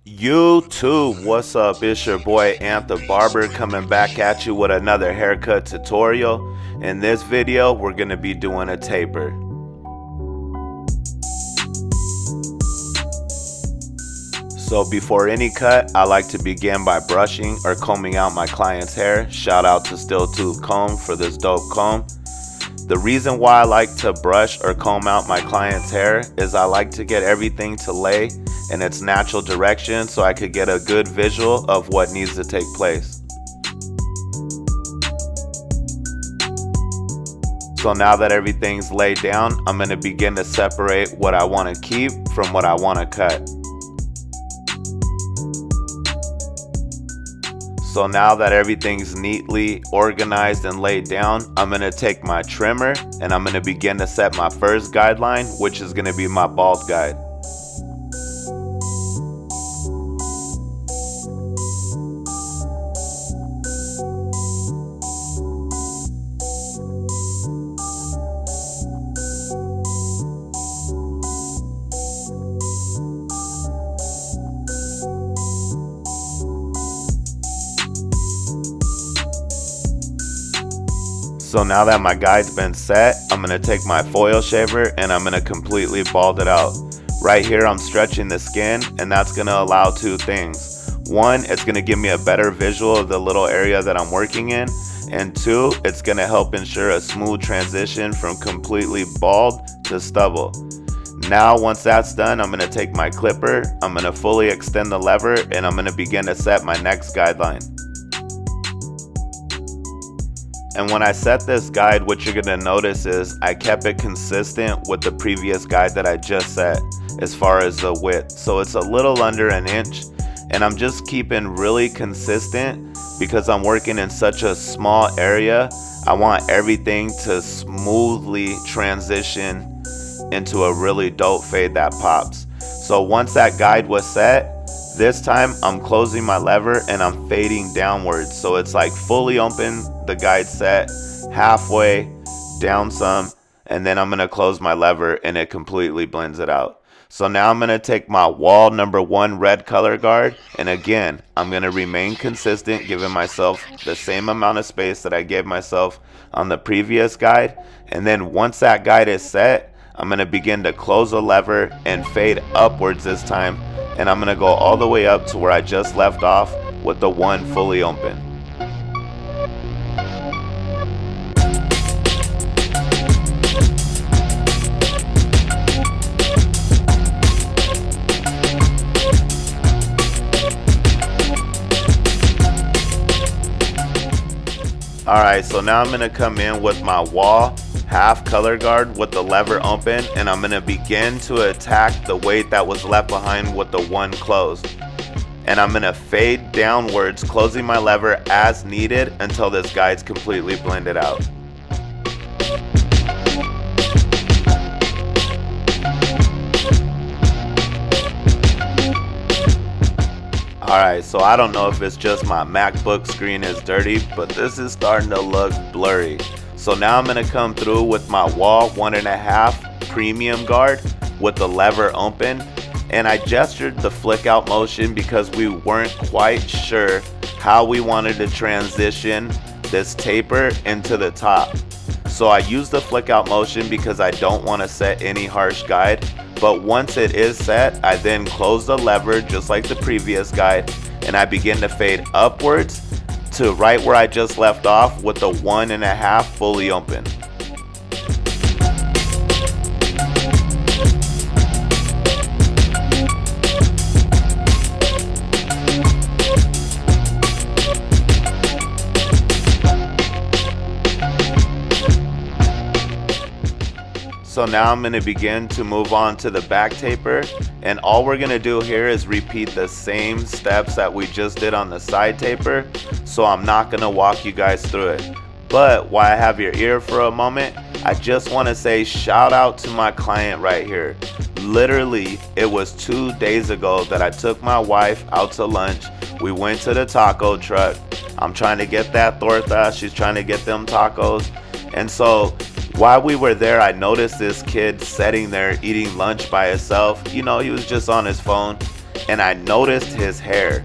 YouTube, what's up? It's your boy the Barber coming back at you with another haircut tutorial. In this video, we're going to be doing a taper. So before any cut, I like to begin by brushing or combing out my client's hair. Shout out to Steel Tooth Comb for this dope comb. The reason why I like to brush or comb out my client's hair is I like to get everything to lay in its natural direction so I could get a good visual of what needs to take place. So now that everything's laid down, I'm going to begin to separate what I want to keep from what I want to cut. So now that everything's neatly organized and laid down, I'm going to take my trimmer and I'm going to begin to set my first guideline, which is going to be my bald guide. So now that my guide's been set, I'm going to take my foil shaver and I'm going to completely bald it out. Right here I'm stretching the skin, and that's going to allow two things. One, it's going to give me a better visual of the little area that I'm working in. And two, it's going to help ensure a smooth transition from completely bald to stubble. Now once that's done, I'm going to take my clipper, I'm going to fully extend the lever, and I'm going to begin to set my next guideline. And when I set this guide, what you're going to notice is I kept it consistent with the previous guide that I just set as far as the width. So it's a little under an inch, and I'm just keeping really consistent because I'm working in such a small area. I want everything to smoothly transition into a really dope fade that pops. So once that guide was set, this time I'm closing my lever and I'm fading downwards. So it's like fully open, the guide set, halfway, down some, and then I'm going to close my lever and it completely blends it out. So now I'm going to take my Wahl #1 red color guard, and again, I'm going to remain consistent, giving myself the same amount of space that I gave myself on the previous guide. And then once that guide is set, I'm going to begin to close the lever and fade upwards this time. And I'm going to go all the way up to where I just left off with the one fully open. Alright, so now I'm going to come in with my Wahl half color guard with the lever open, and I'm going to begin to attack the weight that was left behind with the one closed. And I'm going to fade downwards, closing my lever as needed until this guide's completely blended out. Alright, so I don't know if it's just my MacBook screen is dirty, but this is starting to look blurry. So now I'm going to come through with my Wahl 1.5 premium guard with the lever open. And I gestured the flick out motion because we weren't quite sure how we wanted to transition this taper into the top. So I used the flick out motion because I don't want to set any harsh guide. But once it is set, I then close the lever just like the previous guide, and I begin to fade upwards to right where I just left off with the 1.5 fully open. So now I'm going to begin to move on to the back taper, and all we're going to do here is repeat the same steps that we just did on the side taper. So I'm not going to walk you guys through it. But while I have your ear for a moment, I just want to say shout out to my client right here. Literally, it was 2 days ago that I took my wife out to lunch. We went to the taco truck. I'm trying to get that torta. She's trying to get them tacos. And so while we were there, I noticed this kid sitting there eating lunch by himself. You know, he was just on his phone. and I noticed his hair.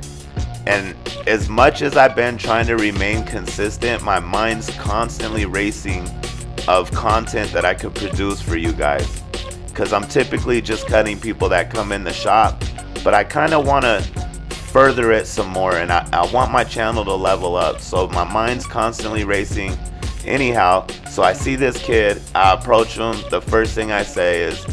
And as much as I've been trying to remain consistent, my mind's constantly racing of content that I could produce for you guys. Because I'm typically just cutting people that come in the shop, but I kind of want to further it some more, and I want my channel to level up. So my mind's constantly racing. Anyhow, so I see this kid, I approach him. The first thing I say is,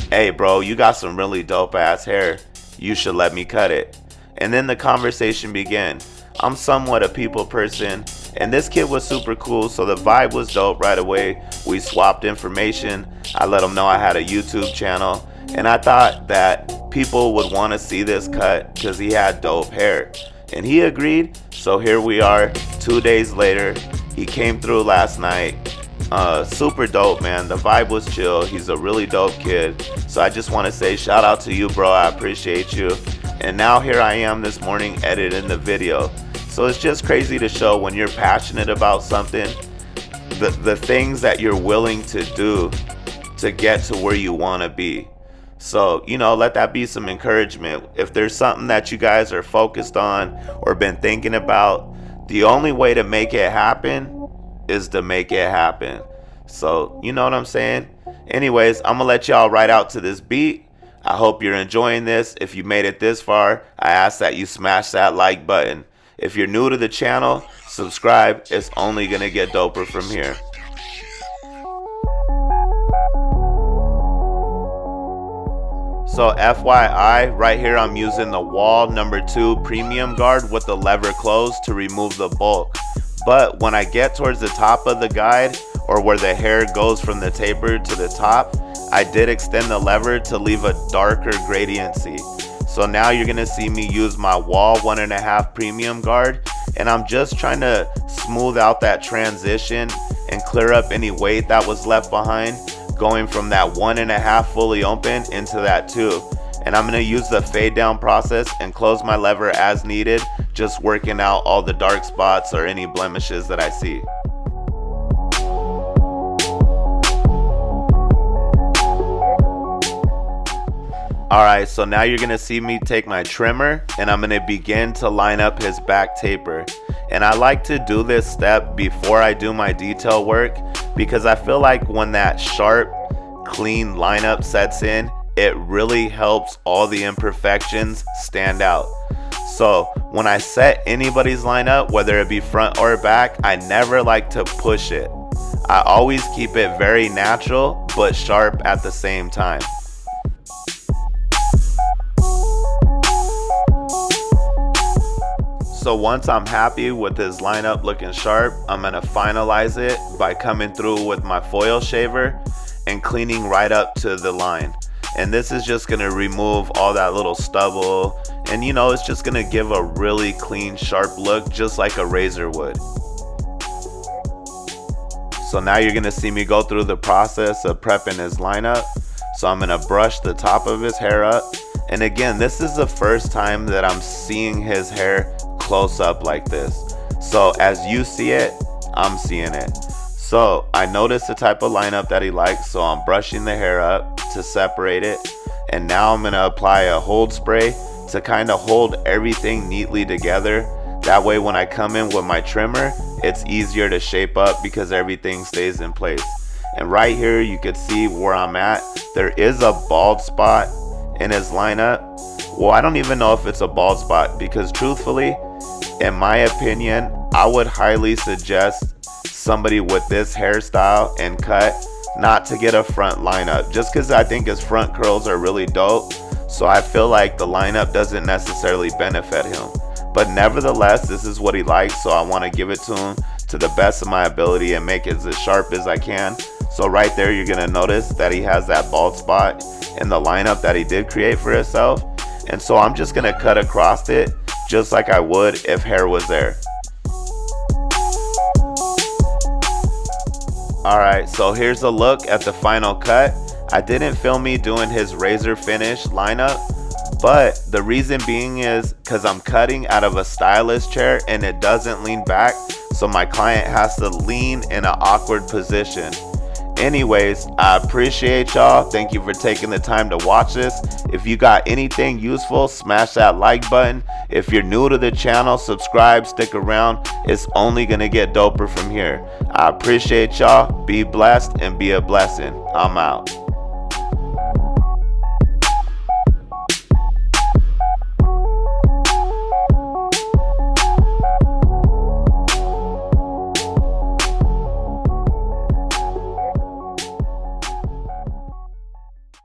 "Hey bro, you got some really dope ass hair. You should let me cut it." And then the conversation began. I'm somewhat a people person, and this kid was super cool, so the vibe was dope right away. We swapped information. I let him know I had a YouTube channel, and I thought that people would want to see this cut because he had dope hair. And he agreed, so here we are 2 days later. He came through last night. Super dope, man. The vibe was chill. He's a really dope kid. So I just want to say shout out to you, bro. I appreciate you. And now here I am this morning editing the video. So it's just crazy to show when you're passionate about something, the things that you're willing to do to get to where you want to be. So, let that be some encouragement. If there's something that you guys are focused on or been thinking about, the only way to make it happen is to make it happen. So, you know what I'm saying? Anyways, I'm gonna let y'all ride out to this beat. I hope you're enjoying this. If you made it this far, I ask that you smash that like button. If you're new to the channel, subscribe. It's only gonna get doper from here. So FYI, right here I'm using the Wahl #2 premium guard with the lever closed to remove the bulk. But when I get towards the top of the guide, or where the hair goes from the taper to the top, I did extend the lever to leave a darker gradiency. So now you're gonna see me use my Wahl 1.5 premium guard, and I'm just trying to smooth out that transition and clear up any weight that was left behind, going from that 1.5 fully open into that 2. And I'm going to use the fade down process and close my lever as needed, just working out all the dark spots or any blemishes that I see. Alright, so now you're going to see me take my trimmer and I'm going to begin to line up his back taper. And I like to do this step before I do my detail work, because I feel like when that sharp, clean lineup sets in, it really helps all the imperfections stand out. So when I set anybody's lineup, whether it be front or back, I never like to push it. I always keep it very natural but sharp at the same time. So once I'm happy with this lineup looking sharp, I'm going to finalize it by coming through with my foil shaver and cleaning right up to the line. And this is just going to remove all that little stubble, and it's just going to give a really clean, sharp look, just like a razor would. So now you're going to see me go through the process of prepping his lineup. So I'm going to brush the top of his hair up, and again, this is the first time that I'm seeing his hair close up like this. So as you see it, I'm seeing it. So I noticed the type of lineup that he likes, so I'm brushing the hair up to separate it, and now I'm going to apply a hold spray to kind of hold everything neatly together. That way when I come in with my trimmer, it's easier to shape up because everything stays in place. And right here you can see where I'm at. There is a bald spot in his lineup. Well, I don't even know if it's a bald spot, because truthfully, in my opinion, I would highly suggest somebody with this hairstyle and cut not to get a front lineup, just because I think his front curls are really dope. So I feel like the lineup doesn't necessarily benefit him, but nevertheless, this is what he likes, so I want to give it to him to the best of my ability and make it as sharp as I can. So right there, you're gonna notice that he has that bald spot in the lineup that he did create for himself, and so I'm just gonna cut across it just like I would if hair was there. Alright, so here's a look at the final cut. I didn't film me doing his razor finish lineup, but the reason being is because I'm cutting out of a stylist chair and it doesn't lean back, so my client has to lean in an awkward position. anyways, I appreciate y'all. Thank you for taking the time to watch this. If you got anything useful, smash that like button. If you're new to the channel, subscribe, stick around. It's only gonna get doper from here. I appreciate y'all. Be blessed and be a blessing. I'm out.